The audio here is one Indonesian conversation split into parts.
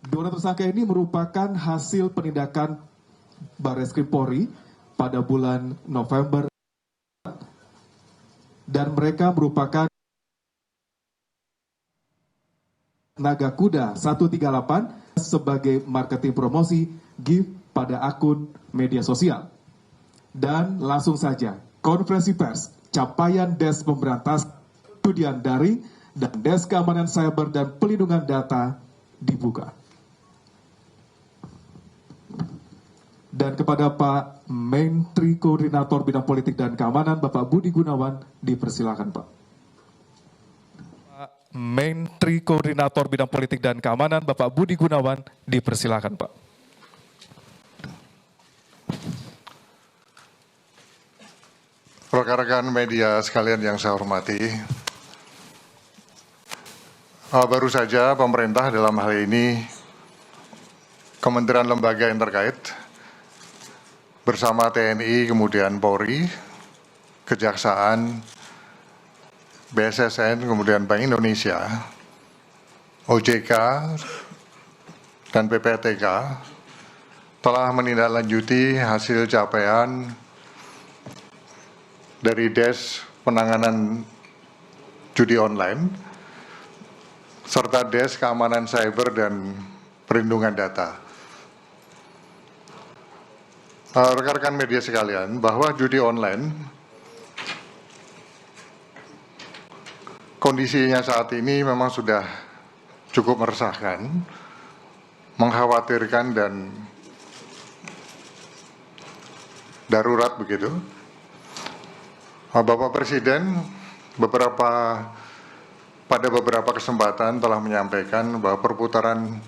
Dua tersangka ini merupakan hasil penindakan Barreskrim Polri pada bulan November dan mereka merupakan Naga Kuda 138 sebagai marketing promosi gift pada akun media sosial. Dan langsung saja, konferensi pers capaian Des Pemberantasan Studian Daring dan Des Keamanan Cyber dan Pelindungan Data dibuka. Dan kepada Pak Menteri Koordinator Bidang Politik dan Keamanan, Bapak Budi Gunawan, dipersilakan Pak. Pak Menteri Koordinator Bidang Politik dan Keamanan, Bapak Budi Gunawan, dipersilakan Pak. Rekan-rekan media sekalian yang saya hormati, baru saja pemerintah dalam hal ini kementerian lembaga yang terkait bersama TNI, kemudian Polri, Kejaksaan, BSSN, kemudian Bank Indonesia, OJK, dan PPTK telah menindaklanjuti hasil capaian dari Des Penanganan Judi Online serta Des Keamanan Cyber dan Perlindungan Data. Rekan-rekan media sekalian, bahwa judi online kondisinya saat ini memang sudah cukup meresahkan, mengkhawatirkan dan darurat begitu. Bapak Presiden pada beberapa kesempatan telah menyampaikan bahwa perputaran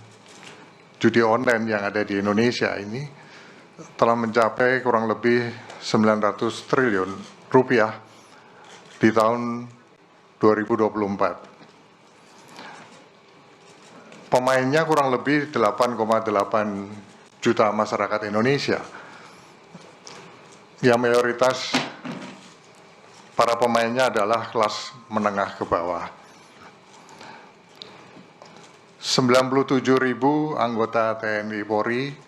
judi online yang ada di Indonesia ini telah mencapai kurang lebih 900 triliun rupiah di tahun 2024. Pemainnya kurang lebih 8,8 juta masyarakat Indonesia, yang mayoritas para pemainnya adalah kelas menengah ke bawah. 97.000 anggota TNI Polri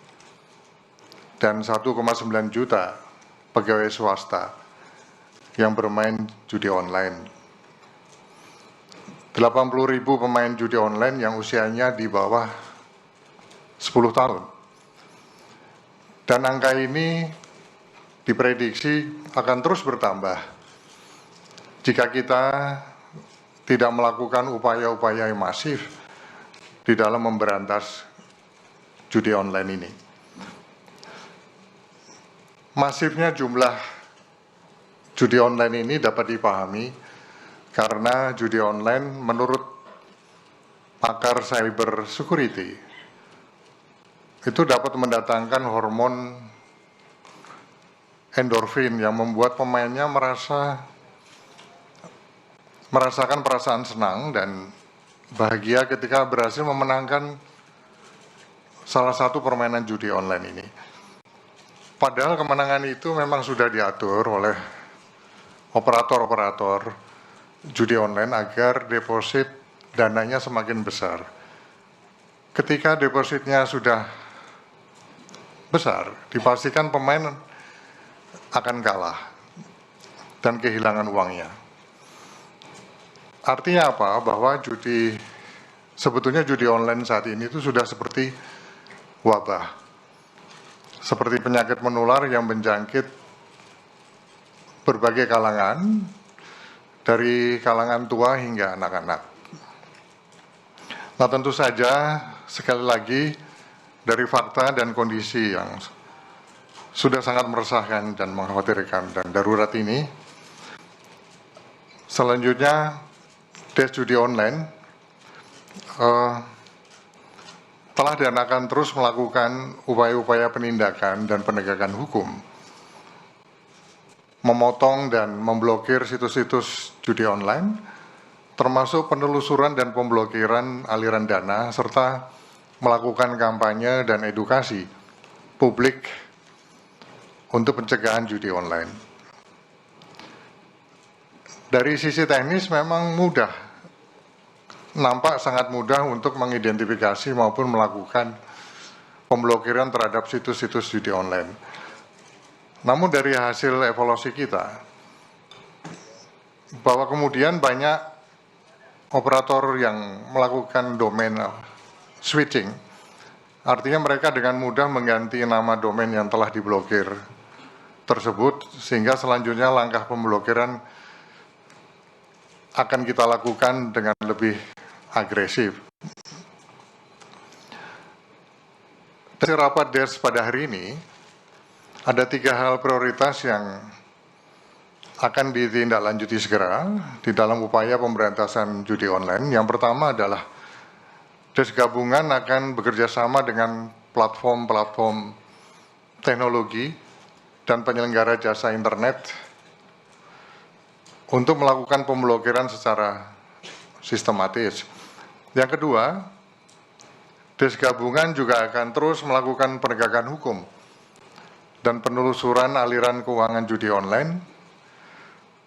dan 1,9 juta pegawai swasta yang bermain judi online. 80.000 pemain judi online yang usianya di bawah 10 tahun. Dan angka ini diprediksi akan terus bertambah jika kita tidak melakukan upaya-upaya yang masif di dalam memberantas judi online ini. Masifnya jumlah judi online ini dapat dipahami karena judi online menurut pakar cyber security itu dapat mendatangkan hormon endorfin yang membuat pemainnya merasakan perasaan senang dan bahagia ketika berhasil memenangkan salah satu permainan judi online ini. Padahal kemenangan itu memang sudah diatur oleh operator-operator judi online agar deposit dananya semakin besar. Ketika depositnya sudah besar, dipastikan pemain akan kalah dan kehilangan uangnya. Artinya apa? Bahwa sebetulnya judi online saat ini itu sudah seperti wabah. Seperti penyakit menular yang menjangkit berbagai kalangan, dari kalangan tua hingga anak-anak. Nah, tentu saja sekali lagi dari fakta dan kondisi yang sudah sangat meresahkan dan mengkhawatirkan dan darurat ini, selanjutnya Des judi online telah dan akan terus melakukan upaya-upaya penindakan dan penegakan hukum, memotong dan memblokir situs-situs judi online, termasuk penelusuran dan pemblokiran aliran dana, serta melakukan kampanye dan edukasi publik untuk pencegahan judi online. Dari sisi teknis memang mudah nampak sangat mudah untuk mengidentifikasi maupun melakukan pemblokiran terhadap situs-situs judi online. Namun dari hasil evaluasi kita, bahwa kemudian banyak operator yang melakukan domain switching, artinya mereka dengan mudah mengganti nama domain yang telah diblokir tersebut, sehingga selanjutnya langkah pemblokiran akan kita lakukan dengan lebih agresif. Dari rapat DERS pada hari ini, ada 3 hal prioritas yang akan ditindaklanjuti segera di dalam upaya pemberantasan judi online. Yang pertama adalah DERS gabungan akan bekerja sama dengan platform-platform teknologi dan penyelenggara jasa internet untuk melakukan pemblokiran secara sistematis. Yang kedua, DERS gabungan juga akan terus melakukan penegakan hukum dan penelusuran aliran keuangan judi online.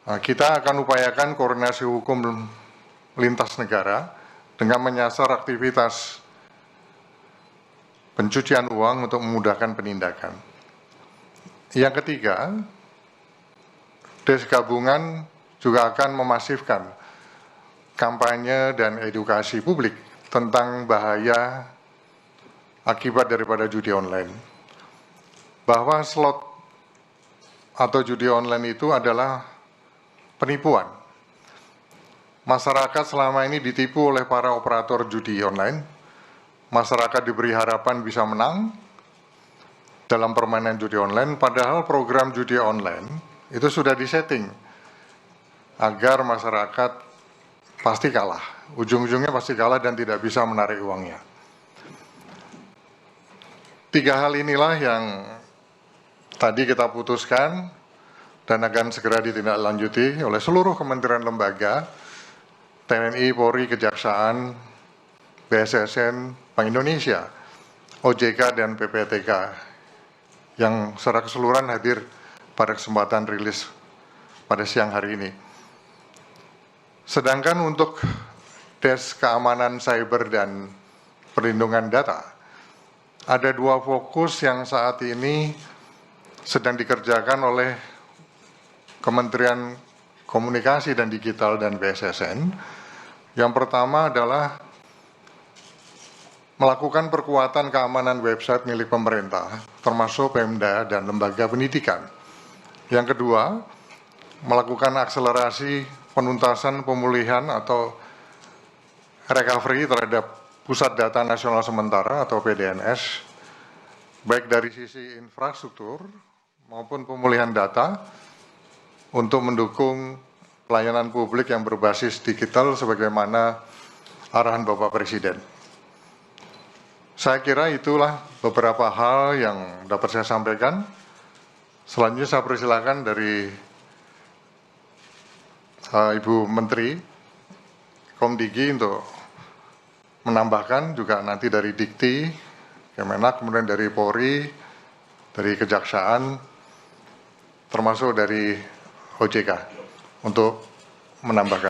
Kita akan upayakan koordinasi hukum lintas negara dengan menyasar aktivitas pencucian uang untuk memudahkan penindakan. Yang ketiga, DERS gabungan juga akan memasifkan kampanye dan edukasi publik tentang bahaya akibat daripada judi online. Bahwa slot atau judi online itu adalah penipuan. Masyarakat selama ini ditipu oleh para operator judi online. Masyarakat diberi harapan bisa menang dalam permainan judi online, padahal program judi online itu sudah disetting agar masyarakat pasti kalah. Ujung-ujungnya pasti kalah dan tidak bisa menarik uangnya. 3 hal inilah yang tadi kita putuskan dan akan segera ditindaklanjuti oleh seluruh kementerian lembaga, TNI, Polri, Kejaksaan, BSSN, Bank Indonesia, OJK, dan PPTK yang secara keseluruhan hadir pada kesempatan rilis pada siang hari ini. Sedangkan untuk DERS keamanan cyber dan perlindungan data, ada 2 fokus yang saat ini sedang dikerjakan oleh Kementerian Komunikasi dan Digital dan BSSN. Yang pertama adalah melakukan perkuatan keamanan website milik pemerintah, termasuk Pemda dan lembaga pendidikan. Yang kedua, melakukan akselerasi penuntasan pemulihan atau recovery terhadap Pusat Data Nasional Sementara atau PDNS, baik dari sisi infrastruktur maupun pemulihan data untuk mendukung pelayanan publik yang berbasis digital sebagaimana arahan Bapak Presiden. Saya kira itulah beberapa hal yang dapat saya sampaikan. Selanjutnya saya persilakan dari Ibu Menteri Komdigi untuk menambahkan, juga nanti dari Dikti, Kemenak, kemudian dari Polri, dari Kejaksaan, termasuk dari OJK untuk menambahkan.